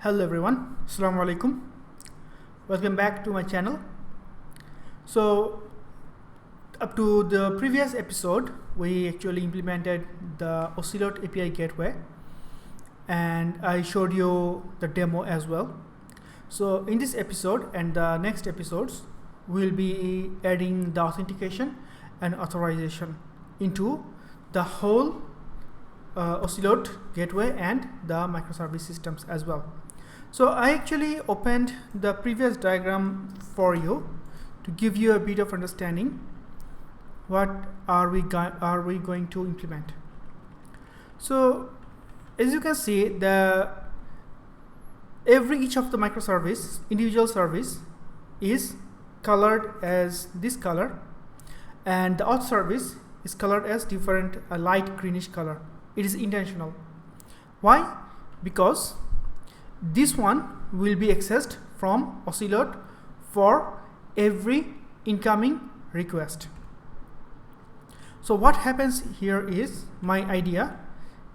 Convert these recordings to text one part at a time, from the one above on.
Hello everyone, Assalamu alaikum. Welcome back to my channel. So up to the previous episode, we actually implemented the Ocelot API gateway, and I showed you the demo as well. So in this episode and the next episodes, we'll be adding the authentication and authorization into the whole Ocelot gateway and the microservice systems as well. So I actually opened the previous diagram for you to give you a bit of understanding what are we going to implement. So as you can see, each of the microservice, individual service, is colored as this color, and the auth service is colored as different light greenish color. It is intentional. Why? Because this one will be accessed from Ocelot for every incoming request. So what happens here is, my idea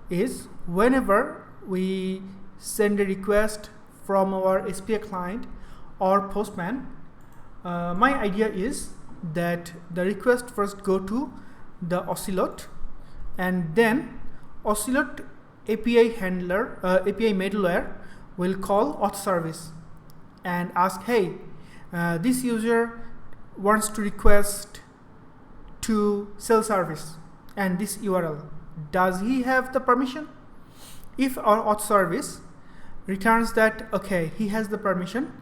is, whenever we send a request from our SPA client or Postman, my idea is that the request first go to the Ocelot, and then Ocelot API handler, API middleware will call auth service and ask, hey, this user wants to request to sell service and this URL. Does he have the permission? If our auth service returns that, okay, he has the permission,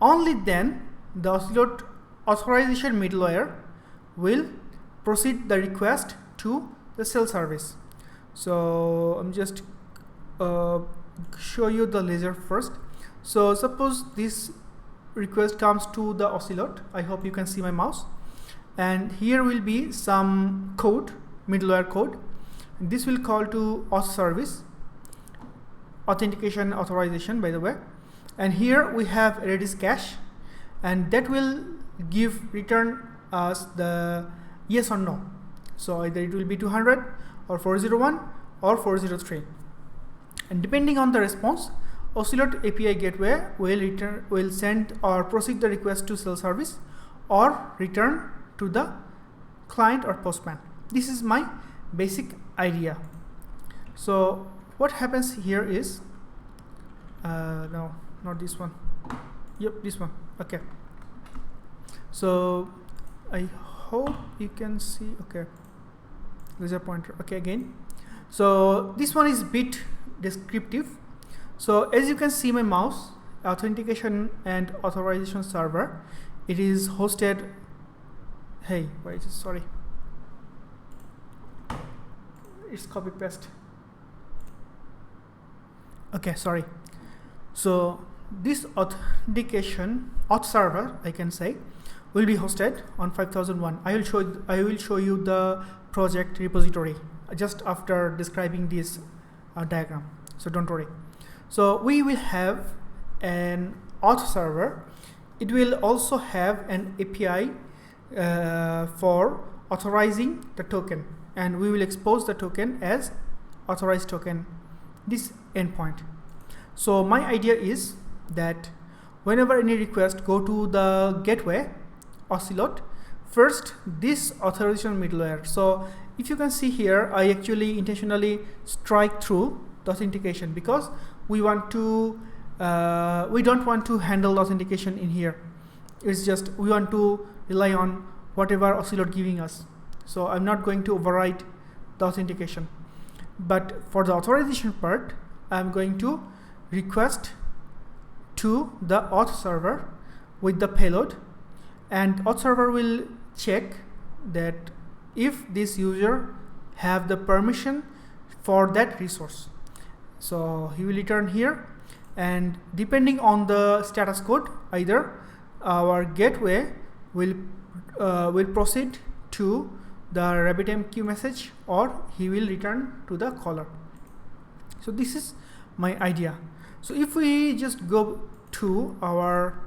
only then the Ocelot authorization middleware will proceed the request to the sell service. So I'm just show you the laser first. So suppose this request comes to the Ocelot. I hope you can see my mouse, and here will be some code, middleware code. This will call to auth service, authentication, authorization, by the way, and here we have Redis cache, and that will return us the yes or no. So either it will be 200 or 401 or 403. And depending on the response, Ocelot API gateway will send or proceed the request to sell service or return to the client or postman. This is my basic idea. So what happens here is, no, not this one. Yep, this one. Okay. So I hope you can see. Okay. Laser pointer. Okay, again. So this one is bit descriptive. So as you can see my mouse, authentication and authorization server, it is hosted. Hey, wait, sorry, it's copy paste. Okay, sorry. So this authentication auth server, I can say, will be hosted on 5001. I will show you the project repository just after describing this diagram, so don't worry. So we will have an auth server. It will also have an API for authorizing the token, and we will expose the token as authorized token, this endpoint. So my idea is that whenever any request go to the gateway Ocelot, first this authorization middleware. So if you can see here, I actually intentionally strike through the authentication because we want to we don't want to handle authentication in here. It's just we want to rely on whatever Ocelot giving us. So I'm not going to override the authentication, but for the authorization part, I'm going to request to the auth server with the payload, and auth server will check that if this user have the permission for that resource. So he will return here, and depending on the status code, either our gateway will proceed to the RabbitMQ message, or he will return to the caller. So this is my idea. So if we just go to our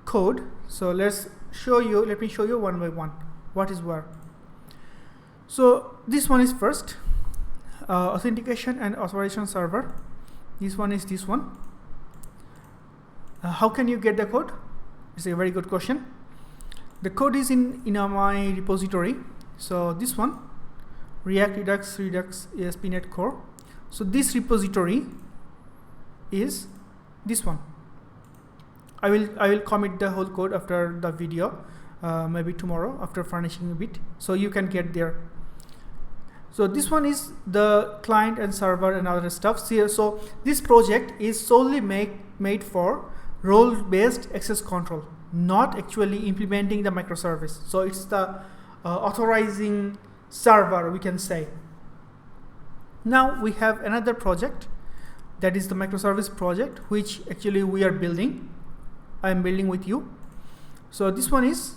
code, so let me show you one by one what is where. So this one is first authentication and authorization server. This one is this one. How can you get the code? It's a very good question. The code is in my repository. So this one, React Redux ASP.NET Core. So this repository is this one. I will commit the whole code after the video, maybe tomorrow after furnishing a bit, so you can get there. So this one is the client and server and other stuff. So this project is solely made for role-based access control, not actually implementing the microservice. So it's the authorizing server, we can say. Now we have another project, that is the microservice project, which actually we are building. I am building with you. So this one is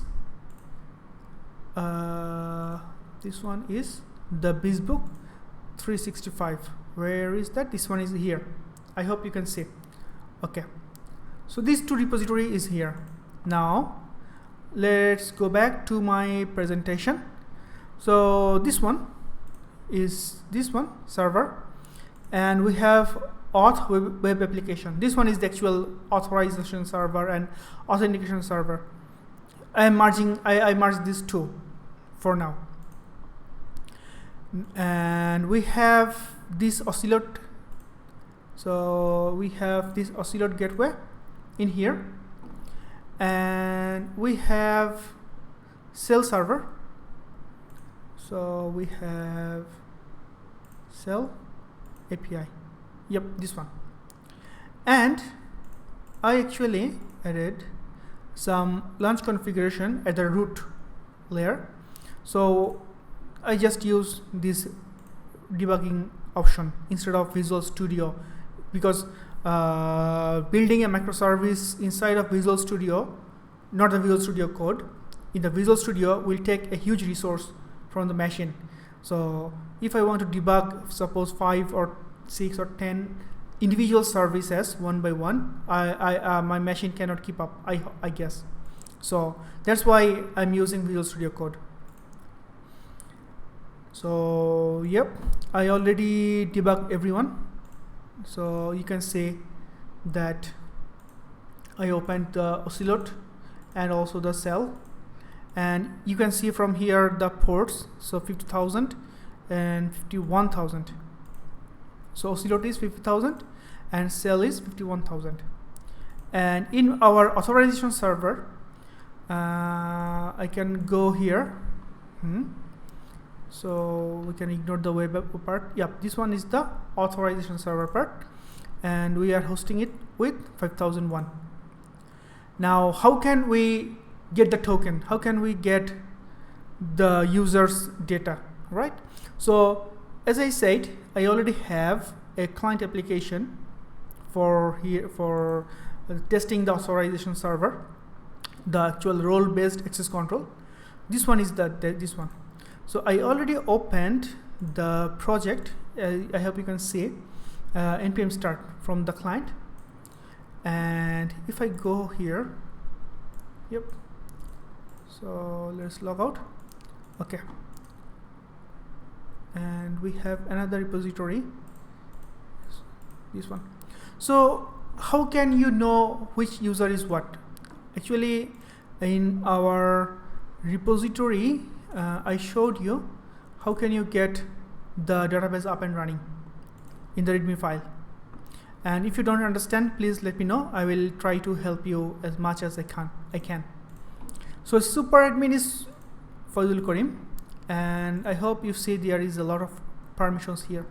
the BizBook 365. Where is that? This one is here. I hope you can see. Okay. So these two repository is here. Now let's go back to my presentation. So this one is this one, server, and we have auth web application. This one is the actual authorization server and authentication server. I merged these two for now. And we have this Ocelot. So we have this Ocelot gateway in here, and we have cell server. So we have cell API. Yep, this one. And I actually added some launch configuration at the root layer. So I just use this debugging option instead of Visual Studio, because building a microservice inside of Visual Studio, not the Visual Studio code, in the Visual Studio will take a huge resource from the machine. So if I want to debug, suppose 5 or 6 or 10 individual services one by one, my machine cannot keep up, I guess. So that's why I'm using Visual Studio Code. So yep, I already debugged everyone. So you can see that I opened the Ocelot and also the cell, and you can see from here the ports. So 50,000 and 51,000. So Ocelot is 50,000 and cell is 51,000. And in our authorization server, I can go here. So we can ignore the web part. Yep, this one is the authorization server part, and we are hosting it with 5001. Now, how can we get the token? How can we get the user's data, right? So as I said, I already have a client application for testing the authorization server, the actual role-based access control. This one is this one. So I already opened the project. I hope you can see npm start from the client. And if I go here, yep. So let's log out. Okay. And we have another repository, this one. So how can you know which user is what? Actually, in our repository, I showed you how can you get the database up and running in the README file. And if you don't understand, please let me know. I will try to help you as much as I can. So super admin is Fazul Karim, and I hope you see there is a lot of permissions here.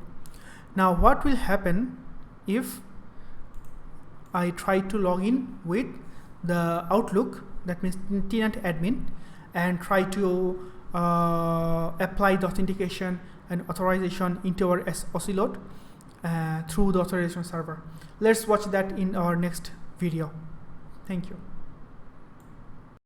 Now what will happen if I try to log in with the Outlook, that means tenant admin, and try to apply the authentication and authorization into our Ocelot through the authorization server. Let's watch that in our next video. Thank you.